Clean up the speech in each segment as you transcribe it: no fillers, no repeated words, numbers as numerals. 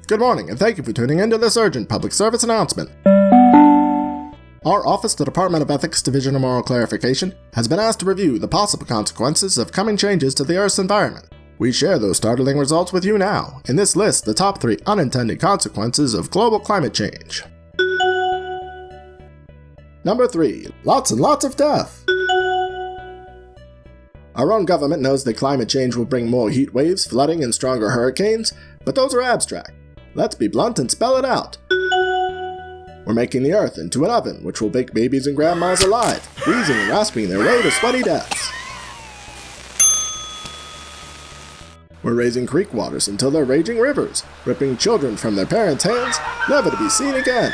Good morning, and thank you for tuning in to this urgent public service announcement. Our office, the Department of Ethics, Division of Moral Clarification, has been asked to review the possible consequences of coming changes to the Earth's environment. We share those startling results with you now. In this list, the top 3 unintended consequences of global climate change. Number 3. Lots and lots of death. Our own government knows that climate change will bring more heat waves, flooding, and stronger hurricanes, but those are abstract. Let's be blunt and spell it out. We're making the Earth into an oven, which will bake babies and grandmas alive, wheezing and rasping their way to sweaty deaths. We're raising creek waters until they're raging rivers, ripping children from their parents' hands, never to be seen again.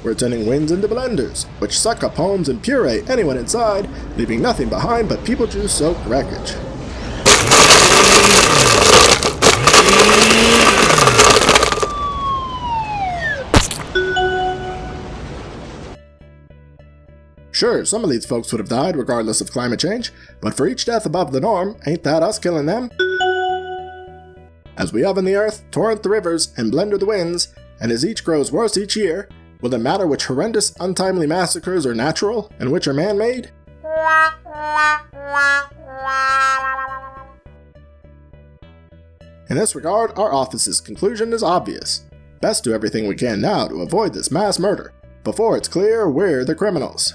We're turning winds into blenders, which suck up homes and puree anyone inside, leaving nothing behind but people juice-soaked wreckage. Sure, some of these folks would have died regardless of climate change, but for each death above the norm, ain't that us killing them? As we oven the earth, torrent the rivers, and blender the winds, and as each grows worse each year, will it matter which horrendous, untimely massacres are natural and which are man-made? In this regard, our office's conclusion is obvious. Best do everything we can now to avoid this mass murder, before it's clear we're the criminals.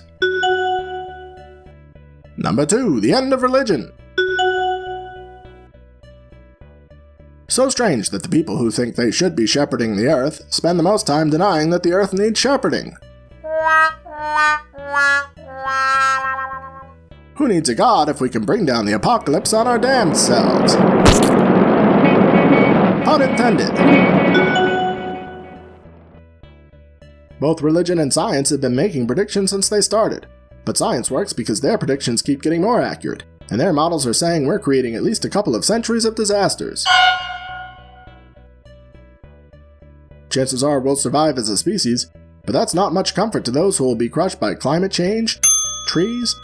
Number 2. The end of religion. So strange that the people who think they should be shepherding the earth spend the most time denying that the earth needs shepherding. Who needs a god if we can bring down the apocalypse on our damned selves? Unintended. Both religion and science have been making predictions since they started. But science works because their predictions keep getting more accurate, and their models are saying we're creating at least a couple of centuries of disasters. Chances are we'll survive as a species, but that's not much comfort to those who will be crushed by climate change, trees,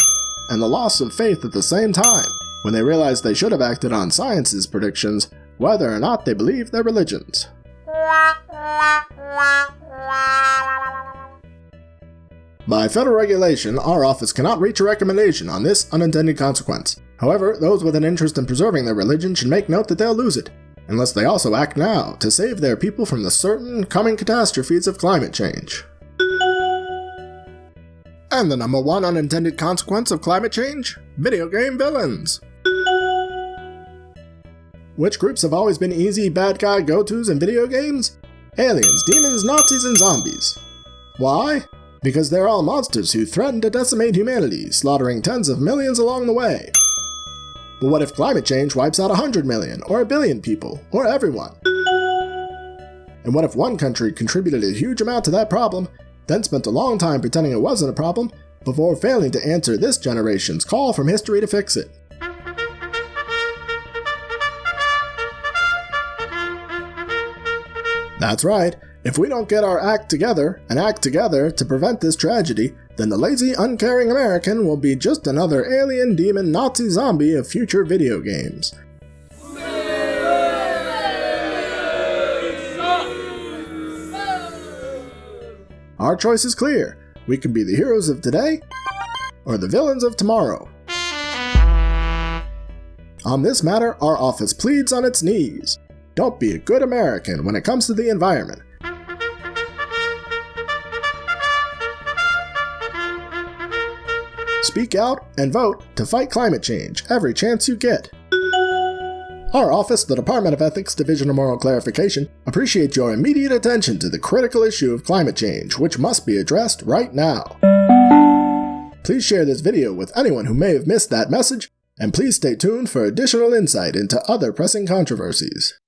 and the loss of faith at the same time, when they realize they should have acted on science's predictions, whether or not they believe their religions. By federal regulation, our office cannot reach a recommendation on this unintended consequence. However, those with an interest in preserving their religion should make note that they'll lose it, unless they also act now to save their people from the certain coming catastrophes of climate change. And the number 1 unintended consequence of climate change? Video game villains. Which groups have always been easy bad guy go-tos in video games? Aliens, demons, Nazis, and zombies. Why? Because they're all monsters who threaten to decimate humanity, slaughtering tens of millions along the way. But what if climate change wipes out 100 million, or 1 billion people, or everyone? And what if one country contributed a huge amount to that problem, then spent a long time pretending it wasn't a problem, before failing to answer this generation's call from history to fix it? That's right. If we don't get our act together, and act together to prevent this tragedy, then the lazy, uncaring American will be just another alien, demon, Nazi zombie of future video games. Our choice is clear. We can be the heroes of today, or the villains of tomorrow. On this matter, our office pleads on its knees. Don't be a good American when it comes to the environment. Speak out and vote to fight climate change every chance you get. Our office, the Department of Ethics, Division of Moral Clarification, appreciates your immediate attention to the critical issue of climate change, which must be addressed right now. Please share this video with anyone who may have missed that message, and please stay tuned for additional insight into other pressing controversies.